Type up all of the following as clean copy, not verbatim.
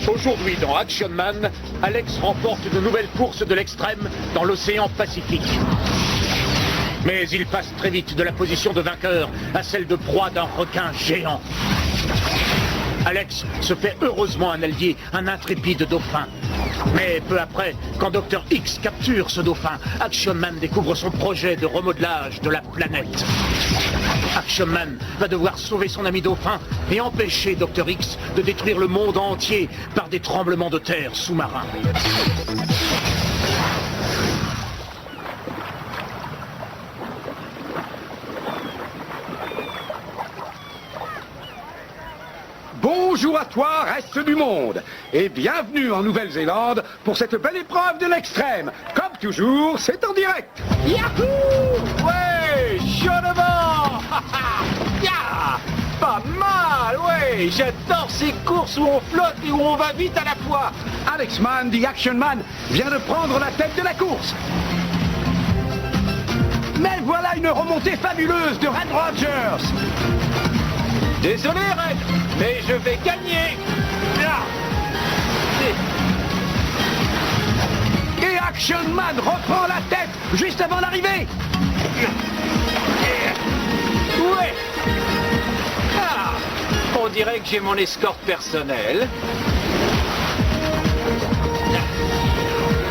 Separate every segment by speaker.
Speaker 1: Aujourd'hui, dans Action Man, Alex remporte de nouvelles courses de l'extrême dans l'océan Pacifique. Mais il passe très vite de la position de vainqueur à celle de proie d'un requin géant. Alex se fait heureusement un allié, un intrépide dauphin. Mais peu après, quand Dr. X capture ce dauphin, Action Man découvre son projet de remodelage de la planète. Action Man va devoir sauver son ami dauphin et empêcher Dr. X de détruire le monde entier par des tremblements de terre sous-marins.
Speaker 2: Bonjour à toi, reste du monde, et bienvenue en Nouvelle-Zélande pour cette belle épreuve de l'extrême. Comme toujours, c'est en direct.
Speaker 1: Yahoo! Ouais, chaud devant! Yeah! Pas mal, ouais! J'adore ces courses où on flotte et où on va vite à la fois!
Speaker 2: Alex Man, The Action Man, vient de prendre la tête de la course. Mais voilà une remontée fabuleuse de Red Rogers.
Speaker 1: Désolé, Red, mais je vais gagner!
Speaker 2: Et Action Man reprend la tête juste avant l'arrivée.
Speaker 1: Ouais! Ah! On dirait que j'ai mon escorte personnelle.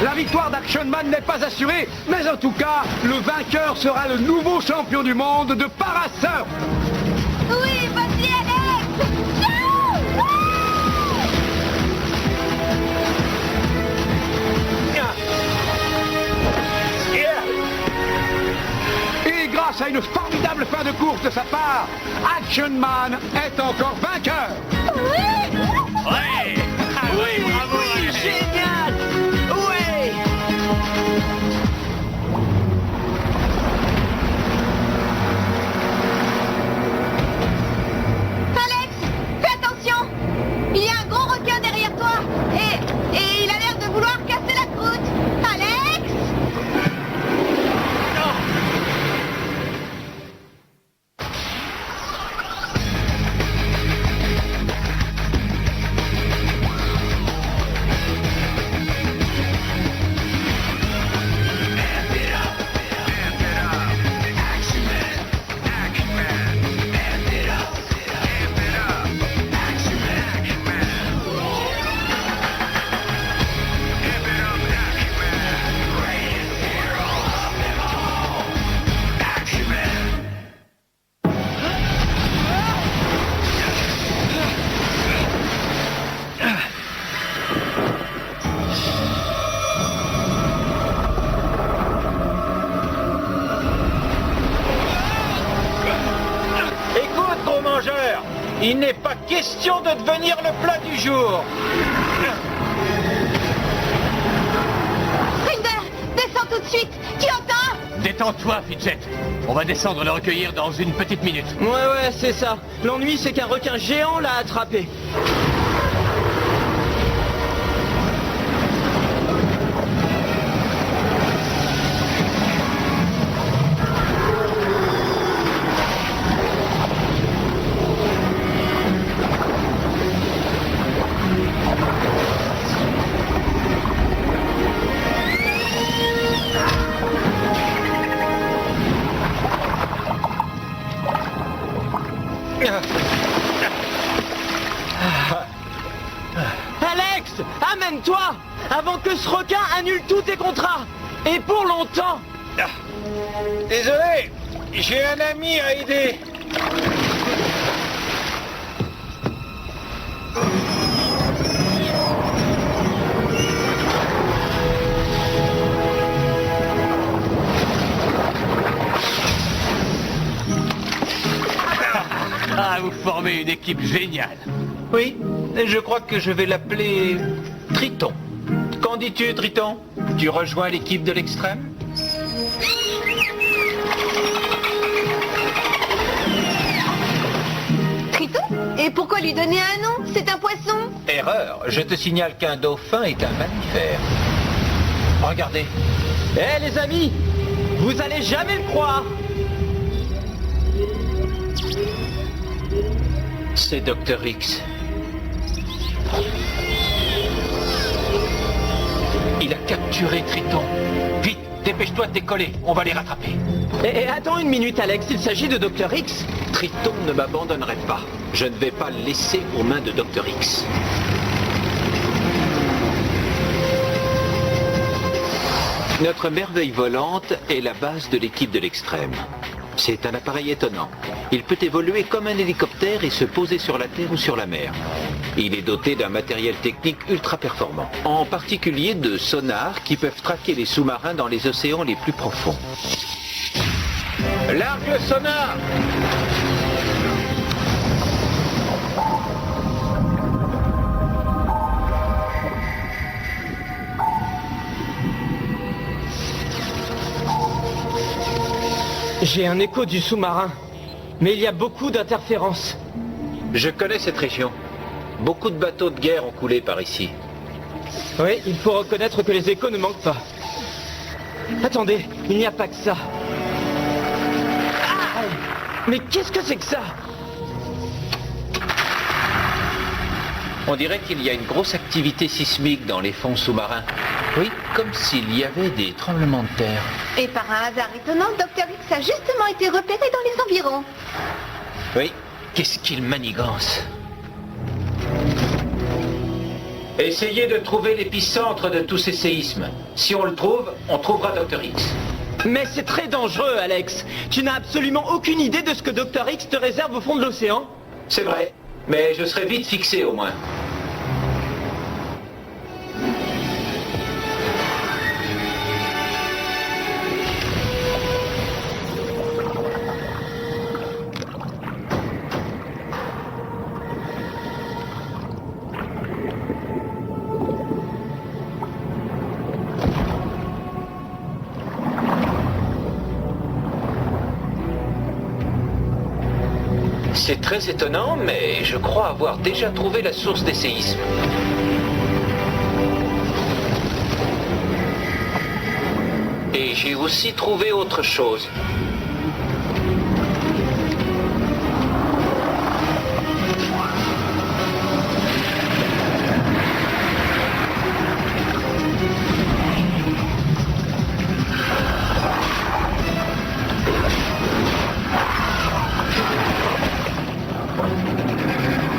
Speaker 2: La victoire d'Action Man n'est pas assurée, mais en tout cas, le vainqueur sera le nouveau champion du monde de parasurf.
Speaker 3: Oui, vas-y, Alex! Non!
Speaker 2: Et grâce à une formidable fin de course de sa part, Action Man est encore vainqueur.
Speaker 3: Oui!
Speaker 1: Ouais! Ah oui, bravo!
Speaker 3: Oui, génial! Oui! Alex, fais attention! Il y a un gros requin derrière toi et il a l'air de vouloir casser la croûte. Alex!
Speaker 1: Écoute, gros mangeur, il n'est pas question de devenir le plat du jour.
Speaker 3: Strinder, descends tout de suite! Tu entends?
Speaker 4: Détends-toi, Fidget. On va descendre le recueillir dans une petite minute.
Speaker 5: Ouais, c'est ça. L'ennui, c'est qu'un requin géant l'a attrapé. Alex, amène-toi avant que ce requin annule tous tes contrats. Et pour longtemps.
Speaker 1: Désolé, j'ai un ami à aider.
Speaker 4: Ah, vous formez une équipe géniale.
Speaker 1: Oui, je crois que je vais l'appeler Triton. Qu'en dis-tu, Triton? Tu rejoins l'équipe de l'extrême?
Speaker 3: Triton? Et pourquoi lui donner un nom? C'est un poisson.
Speaker 1: Erreur, je te signale qu'un dauphin est un mammifère. Regardez.
Speaker 5: Eh les amis, vous allez jamais le croire.
Speaker 1: C'est Dr. X.
Speaker 4: capturés, Triton. Vite, dépêche-toi de décoller, on va les rattraper.
Speaker 5: Et attends une minute, Alex, il s'agit de Dr. X.
Speaker 6: Triton ne m'abandonnerait pas. Je ne vais pas le laisser aux mains de Dr. X. Notre merveille volante est la base de l'équipe de l'Extrême. C'est un appareil étonnant. Il peut évoluer comme un hélicoptère et se poser sur la terre ou sur la mer. Il est doté d'un matériel technique ultra performant, en particulier de sonars qui peuvent traquer les sous-marins dans les océans les plus profonds. Largue le sonar!
Speaker 5: J'ai un écho du sous-marin, mais il y a beaucoup d'interférences.
Speaker 6: Je connais cette région. Beaucoup de bateaux de guerre ont coulé par ici.
Speaker 5: Oui, il faut reconnaître que les échos ne manquent pas. Attendez, il n'y a pas que ça. Ah! Mais qu'est-ce que c'est que ça?
Speaker 6: On dirait qu'il y a une grosse activité sismique dans les fonds sous-marins. Oui, comme s'il y avait des tremblements de terre.
Speaker 3: Et par un hasard étonnant, Dr. X a justement été repéré dans les environs.
Speaker 6: Oui, qu'est-ce qu'il manigance? Essayez de trouver l'épicentre de tous ces séismes. Si on le trouve, on trouvera Dr. X.
Speaker 5: Mais c'est très dangereux, Alex. Tu n'as absolument aucune idée de ce que Dr. X te réserve au fond de l'océan.
Speaker 6: C'est vrai, mais je serai vite fixé au moins. C'est très étonnant, mais je crois avoir déjà trouvé la source des séismes. Et j'ai aussi trouvé autre chose.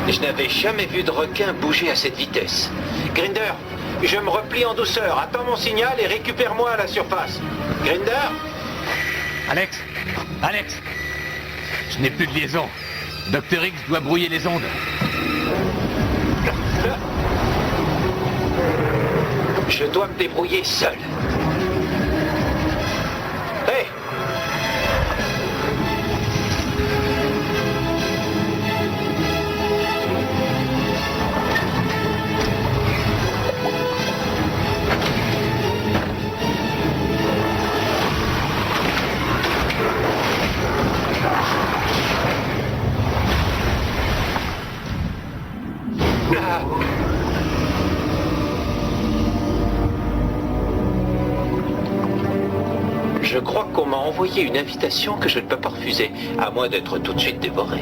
Speaker 6: Je n'avais jamais vu de requin bouger à cette vitesse. Grinder, je me replie en douceur. Attends mon signal et récupère-moi à la surface. Grinder?
Speaker 4: Alex, je n'ai plus de liaison. Dr. X doit brouiller les ondes.
Speaker 6: Je dois me débrouiller seul. Hé! Je crois qu'on m'a envoyé une invitation que je ne peux pas refuser, à moins d'être tout de suite dévoré.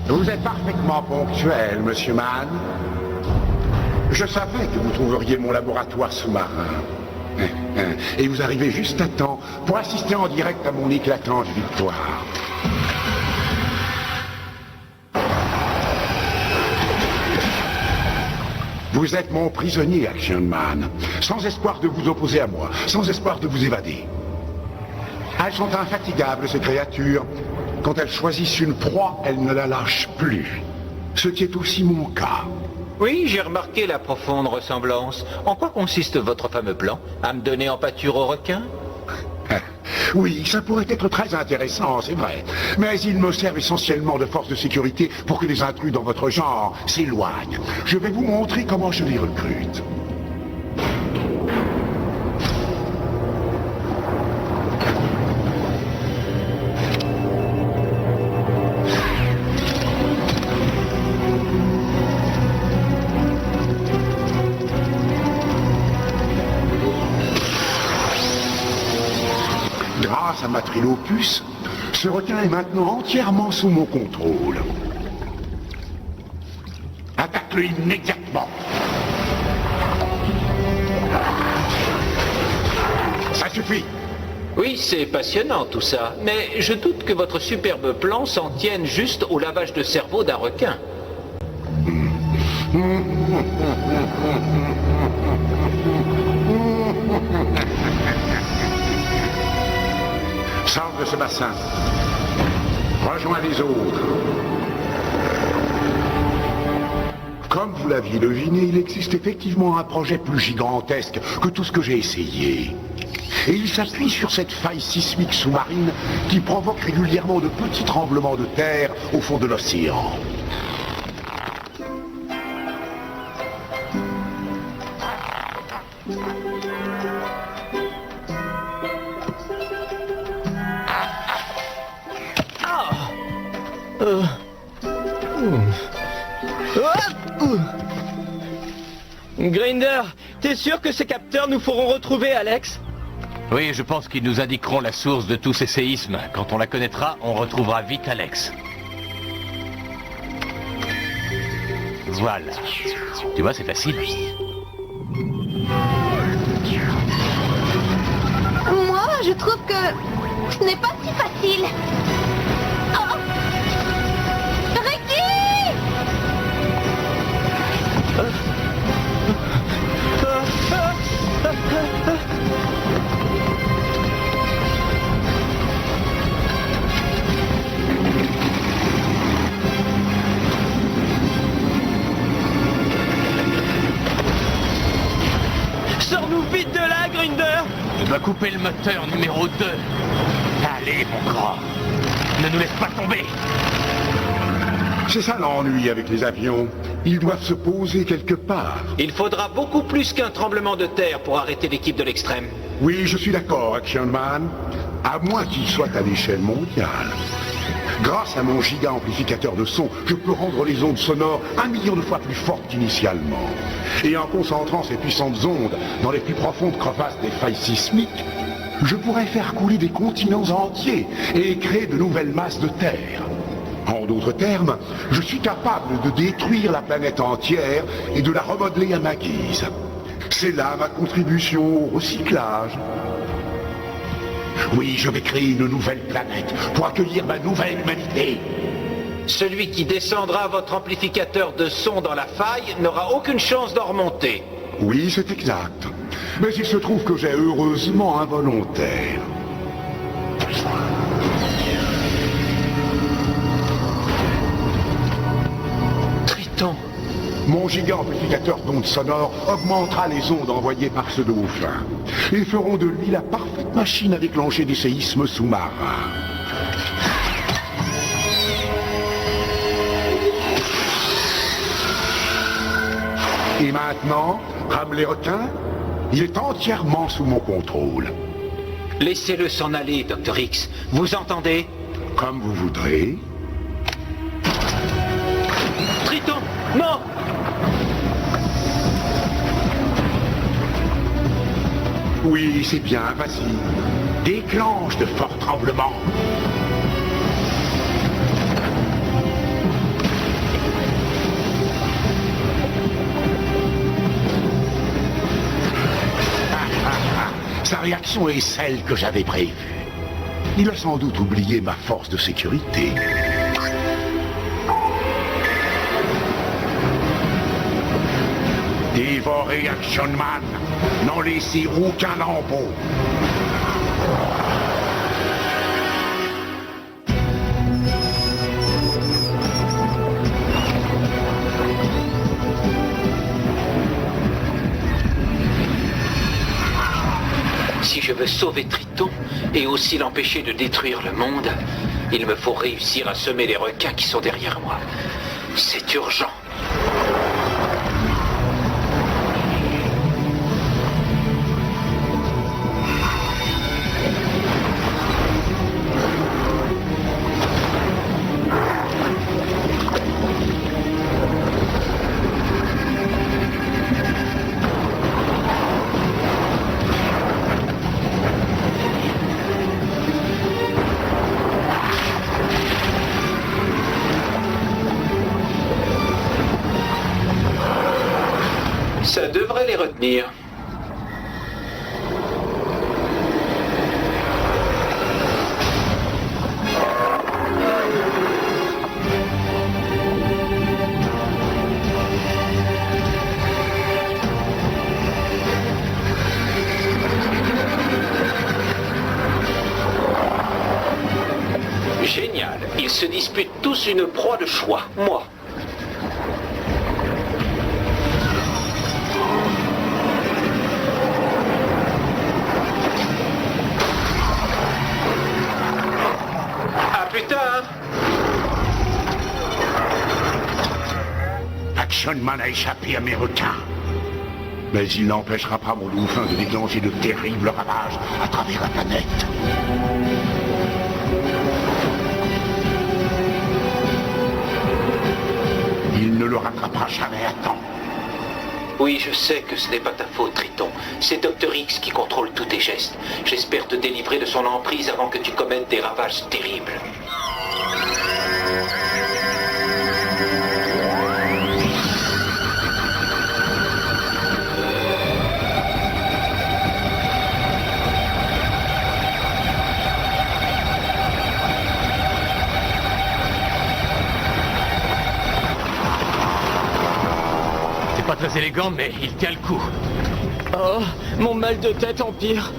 Speaker 2: Vous êtes parfaitement ponctuel, Monsieur Mann. Je savais que vous trouveriez mon laboratoire sous-marin. Et vous arrivez juste à temps pour assister en direct à mon éclatante victoire. Vous êtes mon prisonnier, Action Man, sans espoir de vous opposer à moi, sans espoir de vous évader. Elles sont infatigables, ces créatures. Quand elles choisissent une proie, elles ne la lâchent plus. Ce qui est aussi mon cas.
Speaker 6: Oui, j'ai remarqué la profonde ressemblance. En quoi consiste votre fameux plan? À me donner en pâture aux requins?
Speaker 2: Oui, ça pourrait être très intéressant, c'est vrai. Mais ils me servent essentiellement de force de sécurité pour que les intrus dans votre genre s'éloignent. Je vais vous montrer comment je les recrute. Grâce à ma trilopus, ce requin est maintenant entièrement sous mon contrôle. Attaque-le immédiatement. Ça suffit.
Speaker 6: Oui, c'est passionnant tout ça, mais je doute que votre superbe plan s'en tienne juste au lavage de cerveau d'un requin.
Speaker 2: Sors de ce bassin. Rejoins les autres. Comme vous l'aviez deviné, il existe effectivement un projet plus gigantesque que tout ce que j'ai essayé. Et il s'appuie sur cette faille sismique sous-marine qui provoque régulièrement de petits tremblements de terre au fond de l'océan.
Speaker 5: Grinder, t'es sûr que ces capteurs nous feront retrouver Alex?
Speaker 4: Oui, je pense qu'ils nous indiqueront la source de tous ces séismes. Quand on la connaîtra, on retrouvera vite Alex. Voilà. Tu vois, c'est facile.
Speaker 3: Moi, je trouve que ce n'est pas si facile. Oh. Ricky!
Speaker 5: Sors-nous vite de là, Grinder!
Speaker 4: Je dois couper le moteur numéro 2. Allez, mon grand. Ne nous laisse pas tomber.
Speaker 2: C'est ça l'ennui avec les avions. Ils doivent se poser quelque part.
Speaker 6: Il faudra beaucoup plus qu'un tremblement de terre pour arrêter l'équipe de l'Extrême.
Speaker 2: Oui, je suis d'accord, Action Man. À moins qu'il soit à l'échelle mondiale. Grâce à mon giga amplificateur de son, je peux rendre les ondes sonores 1 million de fois plus fortes qu'initialement. Et en concentrant ces puissantes ondes dans les plus profondes crevasses des failles sismiques, je pourrais faire couler des continents entiers et créer de nouvelles masses de terre. En d'autres termes, je suis capable de détruire la planète entière et de la remodeler à ma guise. C'est là ma contribution au recyclage. Oui, je vais créer une nouvelle planète pour accueillir ma nouvelle humanité.
Speaker 6: Celui qui descendra votre amplificateur de son dans la faille n'aura aucune chance d'en remonter.
Speaker 2: Oui, c'est exact. Mais il se trouve que j'ai heureusement un volontaire.
Speaker 6: Triton.
Speaker 2: Mon giga amplificateur d'ondes sonores augmentera les ondes envoyées par ce dauphin et feront de lui la parfaite machine à déclencher des séismes sous-marins. Et maintenant, comme les requins, il est entièrement sous mon contrôle.
Speaker 6: Laissez-le s'en aller, Dr. X. Vous entendez?
Speaker 2: Comme vous voudrez.
Speaker 6: Triton! Non!
Speaker 2: Oui, c'est bien, vas-y. Déclenche de forts tremblements. Sa réaction est celle que j'avais prévue. Il a sans doute oublié ma force de sécurité. Dévorez Action Man, n'en laissez aucun lambeau.
Speaker 6: Si je veux sauver Triton et aussi l'empêcher de détruire le monde, il me faut réussir à semer les requins qui sont derrière moi. C'est urgent. Ça devrait les retenir. Génial. Ils se disputent tous une proie de choix. Moi.
Speaker 2: Action Man a échappé à mes requins. Mais il n'empêchera pas mon dauphin de déclencher de terribles ravages à travers la planète. Il ne le rattrapera jamais à temps.
Speaker 6: Oui, je sais que ce n'est pas ta faute, Triton. C'est Dr. X qui contrôle tous tes gestes. J'espère te délivrer de son emprise avant que tu commettes des ravages terribles.
Speaker 4: Pas très élégant, mais il tient le coup.
Speaker 5: Oh, mon mal de tête empire.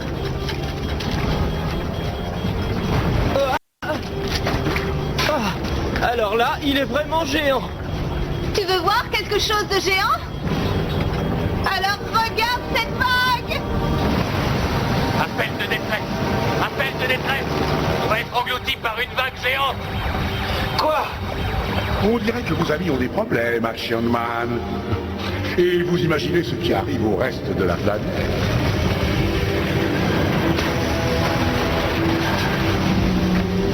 Speaker 5: Alors là, il est vraiment géant.
Speaker 3: Tu veux voir quelque chose de géant? Alors regarde cette vague!
Speaker 4: Appel de détresse! Appel de détresse! On va être englouti par une vague géante!
Speaker 6: Quoi?
Speaker 2: On dirait que vos amis ont des problèmes, Action Man. Et vous imaginez ce qui arrive au reste de la planète.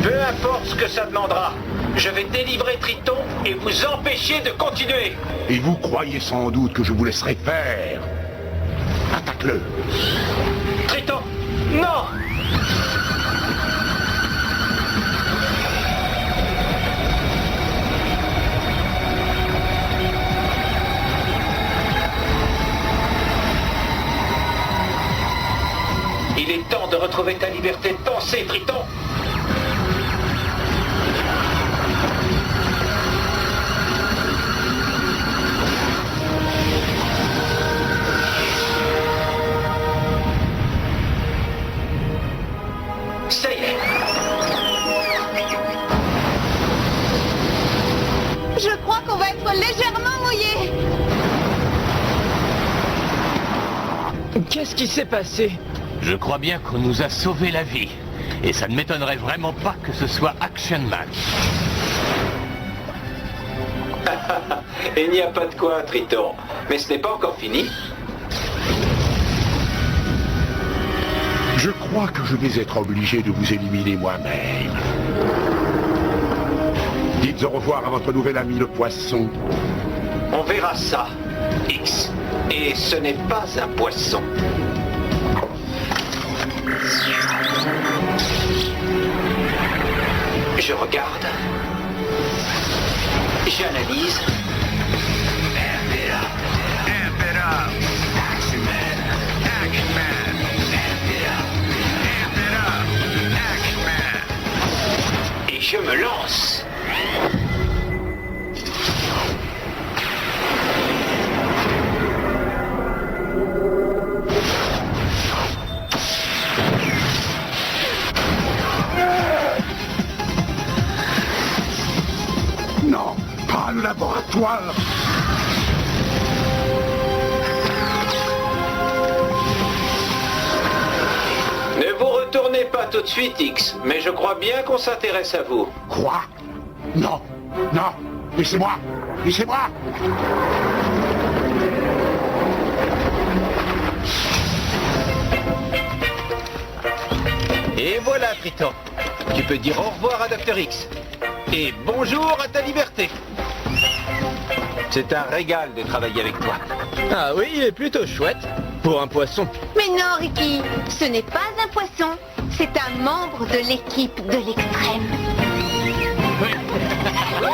Speaker 6: Peu importe ce que ça demandera, je vais délivrer Triton et vous empêcher de continuer.
Speaker 2: Et vous croyez sans doute que je vous laisserai faire. Attaque-le.
Speaker 6: Triton, non! Il est temps de retrouver ta liberté de penser, Triton. Ça y est.
Speaker 3: Je crois qu'on va être légèrement mouillé.
Speaker 5: Qu'est-ce qui s'est passé?
Speaker 4: Je crois bien qu'on nous a sauvé la vie. Et ça ne m'étonnerait vraiment pas que ce soit Action Man.
Speaker 6: Il n'y a pas de quoi, Triton. Mais ce n'est pas encore fini.
Speaker 2: Je crois que je vais être obligé de vous éliminer moi-même. Dites au revoir à votre nouvel ami le poisson.
Speaker 6: On verra ça, X. Et ce n'est pas un poisson. Je regarde. J'analyse. Et je me lance.
Speaker 2: Non, pas le laboratoire.
Speaker 6: tout de suite, X, mais je crois bien qu'on s'intéresse à vous.
Speaker 2: Quoi? Non, non, laissez-moi, laissez-moi.
Speaker 6: Et voilà, Triton. Tu peux dire au revoir à Dr. X. Et bonjour à ta liberté. C'est un régal de travailler avec toi.
Speaker 5: Ah oui, il est plutôt chouette. Pour un poisson.
Speaker 3: Mais non, Ricky, ce n'est pas un poisson. C'est un membre de l'équipe de l'extrême. Oui, c'est si beau.